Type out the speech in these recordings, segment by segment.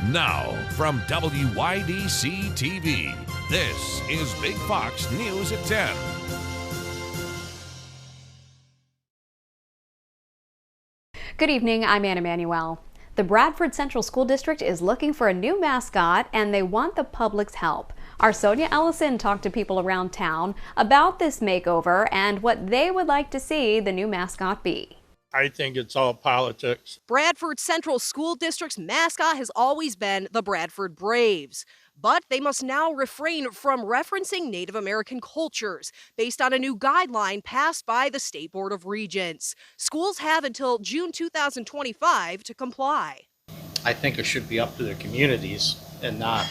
Now, from WYDC TV, this is Big Fox News at 10. Good evening, I'm Anna Manuel. The Bradford Central School District is looking for a new mascot, and they want the public's help. Our Sonia Ellison talked to people around town about this makeover and what they would like to see the new mascot be. I think it's all politics. Bradford Central School District's mascot has always been the Bradford Braves, but they must now refrain from referencing Native American cultures based on a new guideline passed by the State Board of Regents. Schools have until June 2025 to comply. I think it should be up to the communities and not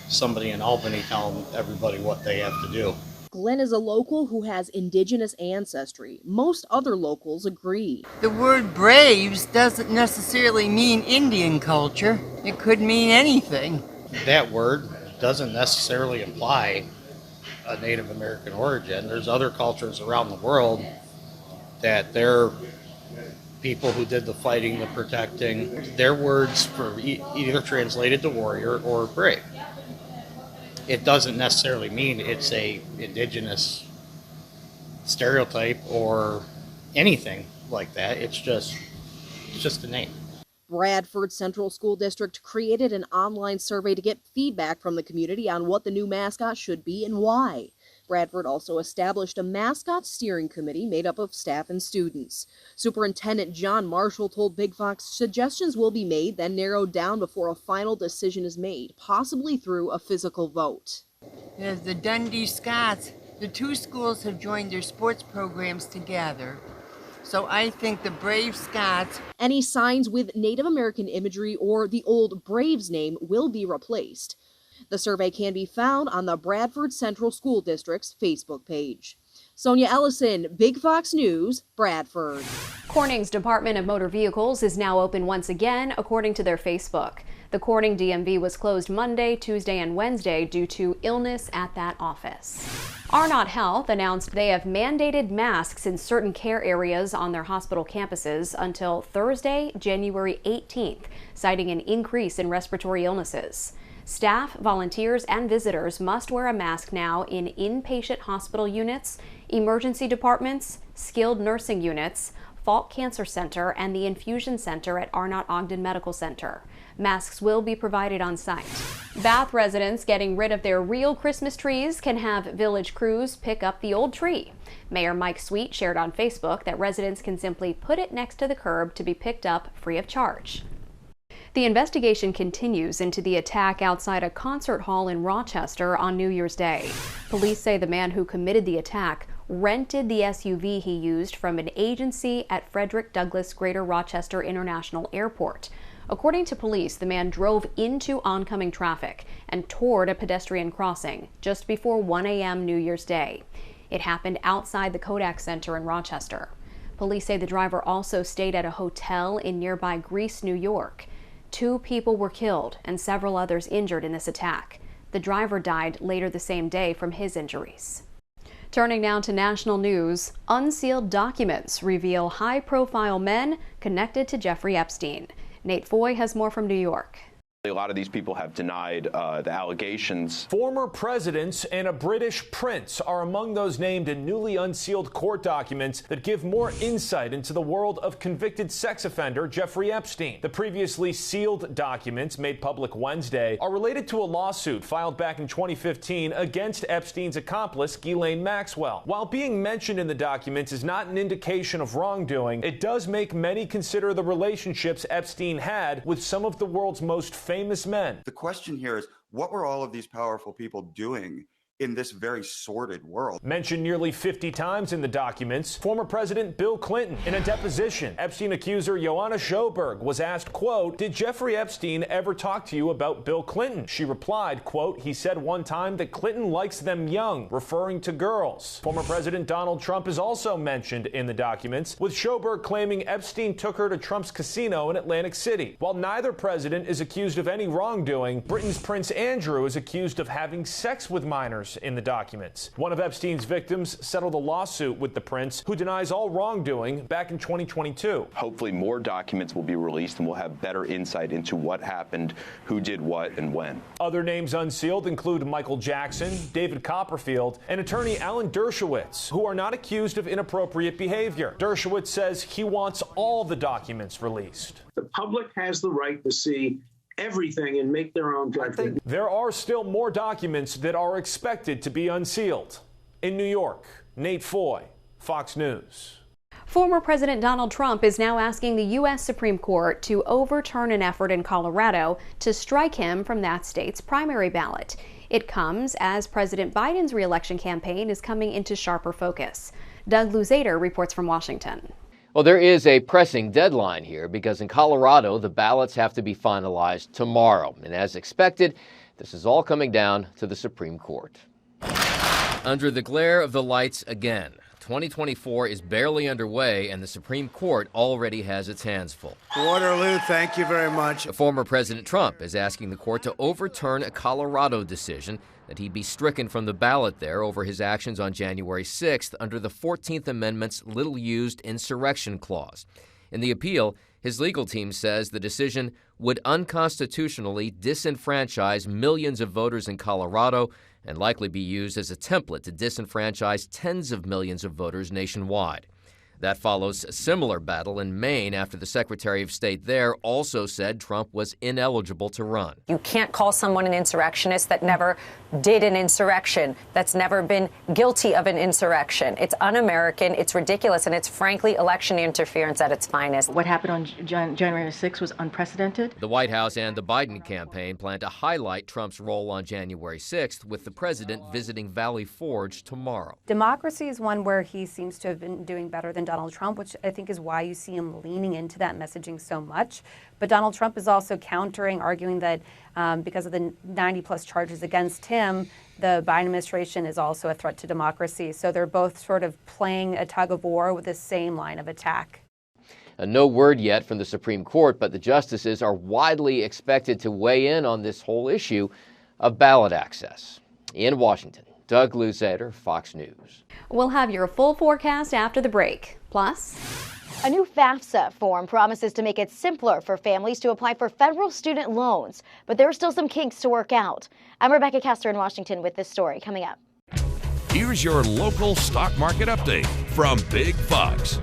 somebody in Albany telling everybody what they have to do. Glenn is a local who has indigenous ancestry. Most other locals agree. The word Braves doesn't necessarily mean Indian culture. It could mean anything. That word doesn't necessarily imply a Native American origin. There's other cultures around the world that they're people who did the fighting, the protecting. Their words for either translated to warrior or brave. It doesn't necessarily mean it's a indigenous stereotype or anything like that. It's just a name. Bradford Central School District created an online survey to get feedback from the community on what the new mascot should be and why. Bradford also established a mascot steering committee made up of staff and students. Superintendent John Marshall told Big Fox suggestions will be made, then narrowed down before a final decision is made, possibly through a physical vote. As the Dundee Scots, the two schools have joined their sports programs together. So I think the Brave Scots. Any signs with Native American imagery or the old Braves name will be replaced. The survey can be found on the Bradford Central School District's Facebook page. Sonia Ellison, Big Fox News, Bradford. Corning's Department of Motor Vehicles is now open once again, according to their Facebook. The Corning DMV was closed Monday, Tuesday, and Wednesday due to illness at that office. Arnott Health announced they have mandated masks in certain care areas on their hospital campuses until Thursday, January 18th, citing an increase in respiratory illnesses. Staff, volunteers, and visitors must wear a mask now in inpatient hospital units, emergency departments, skilled nursing units, Falk Cancer Center, and the Infusion Center at Arnott Ogden Medical Center. Masks will be provided on site. Bath residents getting rid of their real Christmas trees can have village crews pick up the old tree. Mayor Mike Sweet shared on Facebook that residents can simply put it next to the curb to be picked up free of charge. The investigation continues into the attack outside a concert hall in Rochester on New Year's Day. Police say the man who committed the attack rented the SUV he used from an agency at Frederick Douglass Greater Rochester International Airport. According to police, the man drove into oncoming traffic and toward a pedestrian crossing just before 1 a.m. New Year's Day. It happened outside the Kodak Center in Rochester. Police say the driver also stayed at a hotel in nearby Greece, New York. 2 people were killed and several others injured in this attack. The driver died later the same day from his injuries. Turning now to national news, unsealed documents reveal high-profile men connected to Jeffrey Epstein. Nate Foy has more from New York. A lot of these people have denied the allegations. Former presidents and a British prince are among those named in newly unsealed court documents that give more insight into the world of convicted sex offender Jeffrey Epstein. The previously sealed documents, made public Wednesday, are related to a lawsuit filed back in 2015 against Epstein's accomplice, Ghislaine Maxwell. While being mentioned in the documents is not an indication of wrongdoing, it does make many consider the relationships Epstein had with some of the world's most famous men. The question here is, what were all of these powerful people doing in this very sordid world? Mentioned nearly 50 times in the documents, former President Bill Clinton. In a deposition, Epstein accuser Joanna Sjoberg was asked, quote, "Did Jeffrey Epstein ever talk to you about Bill Clinton?" She replied, quote, "He said one time that Clinton likes them young," referring to girls. Former President Donald Trump is also mentioned in the documents, with Sjoberg claiming Epstein took her to Trump's casino in Atlantic City. While neither president is accused of any wrongdoing, Britain's Prince Andrew is accused of having sex with minors matters in the documents. One of Epstein's victims settled a lawsuit with the prince, who denies all wrongdoing back in 2022. Hopefully more documents will be released and we'll have better insight into what happened, who did what, and when. Other names unsealed include Michael Jackson, David Copperfield, and attorney Alan Dershowitz, who are not accused of inappropriate behavior. Dershowitz says he wants all the documents released. The public has the right to see everything and make their own judgment. There are still more documents that are expected to be unsealed. In New York, Nate Foy, Fox News. Former President Donald Trump is now asking the U.S. Supreme Court to overturn an effort in Colorado to strike him from that state's primary ballot. It comes as President Biden's re-election campaign is coming into sharper focus. Doug Luzader reports from Washington. Well, there is a pressing deadline here because in Colorado, the ballots have to be finalized tomorrow. And as expected, this is all coming down to the Supreme Court. Under the glare of the lights again, 2024 is barely underway and the Supreme Court already has its hands full. Waterloo, thank you very much. Former President Trump is asking the court to overturn a Colorado decision that he be stricken from the ballot there over his actions on January 6th under the 14th Amendment's little-used insurrection clause. In the appeal, his legal team says the decision would unconstitutionally disenfranchise millions of voters in Colorado and likely be used as a template to disenfranchise tens of millions of voters nationwide. That follows a similar battle in Maine after the Secretary of State there also said Trump was ineligible to run. You can't call someone an insurrectionist that never did an insurrection, that's never been guilty of an insurrection. It's un-American, it's ridiculous, and it's frankly election interference at its finest. What happened on January 6th was unprecedented. The White House and the Biden campaign plan to highlight Trump's role on January 6th, with the president visiting Valley Forge tomorrow. Democracy is one where he seems to have been doing better than Donald Trump, which I think is why you see him leaning into that messaging so much. But Donald Trump is also countering, arguing that because of the 90-plus charges against him, the Biden administration is also a threat to democracy. So they're both sort of playing a tug of war with the same line of attack. No word yet from the Supreme Court, but the justices are widely expected to weigh in on this whole issue of ballot access. In Washington, Doug Luzader, Fox News. We'll have your full forecast after the break. Plus, a new FAFSA form promises to make it simpler for families to apply for federal student loans, but there are still some kinks to work out. I'm Rebecca Kester in Washington with this story coming up. Here's your local stock market update from Big Fox.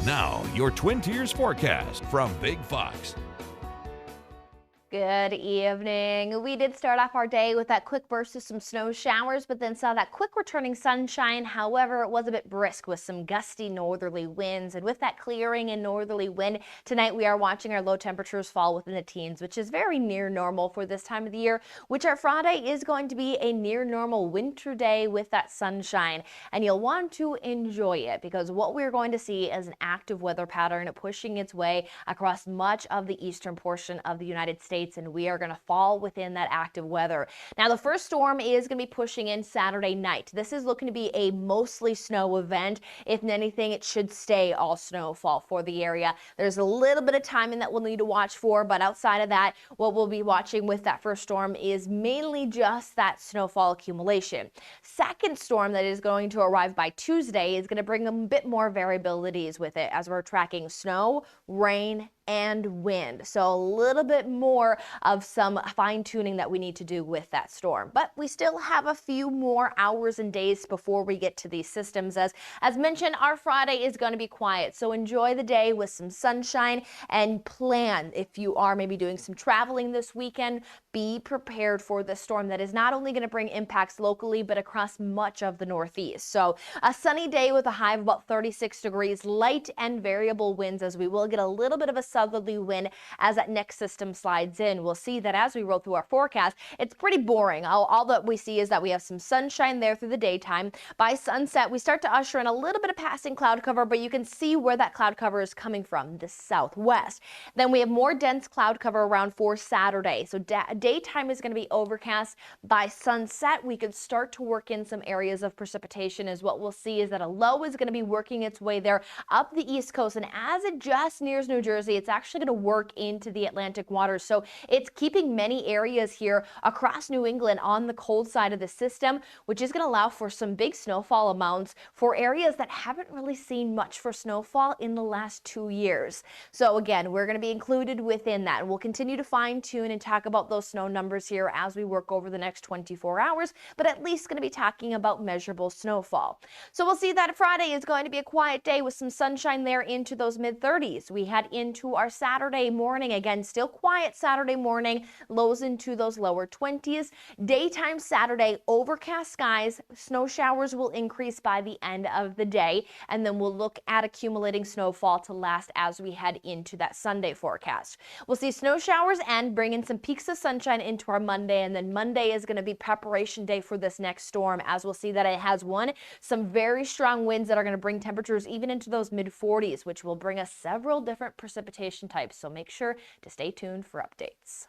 Now, your Twin Tiers forecast from Big Fox. Good evening. We did start off our day with that quick burst of some snow showers, but then saw that quick returning sunshine. However, it was a bit brisk with some gusty northerly winds. And with that clearing and northerly wind, tonight we are watching our low temperatures fall within the teens, which is very near normal for this time of the year, which our Friday is going to be a near normal winter day with that sunshine. And you'll want to enjoy it because what we're going to see is an active weather pattern pushing its way across much of the eastern portion of the United States. And we are going to fall within that active weather. Now, the first storm is going to be pushing in Saturday night. This is looking to be a mostly snow event. If anything, it should stay all snowfall for the area. There's a little bit of timing that we'll need to watch for, but outside of that, what we'll be watching with that first storm is mainly just that snowfall accumulation. Second storm that is going to arrive by Tuesday is going to bring a bit more variabilities with it as we're tracking snow, rain, and wind. So a little bit more of some fine tuning that we need to do with that storm. But we still have a few more hours and days before we get to these systems. As mentioned, our Friday is going to be quiet. So enjoy the day with some sunshine and plan if you are maybe doing some traveling this weekend, be prepared for this storm that is not only going to bring impacts locally, but across much of the Northeast. So a sunny day with a high of about 36 degrees, light and variable winds, as we will get a little bit of a southerly wind as that next system slides in. We'll see that as we roll through our forecast, it's pretty boring. All that we see is that we have some sunshine there through the daytime. By sunset, we start to usher in a little bit of passing cloud cover, but you can see where that cloud cover is coming from, the southwest. Then we have more dense cloud cover around for Saturday. So daytime is going to be overcast. By sunset, we could start to work in some areas of precipitation, as what we'll see is that a low is going to be working its way there up the East Coast. And as it just nears New Jersey, it's actually going to work into the Atlantic waters. So it's keeping many areas here across New England on the cold side of the system, which is going to allow for some big snowfall amounts for areas that haven't really seen much for snowfall in the last 2 years. So again, we're going to be included within that. We'll continue to fine tune and talk about those snow numbers here as we work over the next 24 hours, but at least going to be talking about measurable snowfall. So we'll see that Friday is going to be a quiet day with some sunshine there into those mid-30s. We head into our Saturday morning, again, still quiet Saturday morning, lows into those lower 20s. Daytime Saturday, overcast skies, snow showers will increase by the end of the day, and then we'll look at accumulating snowfall to last as we head into that Sunday forecast. We'll see snow showers and bring in some peaks of sunshine into our Monday, and then Monday is going to be preparation day for this next storm, as we'll see that it has some very strong winds that are going to bring temperatures even into those mid-40s, which will bring us several different precipitation types. So make sure to stay tuned for updates.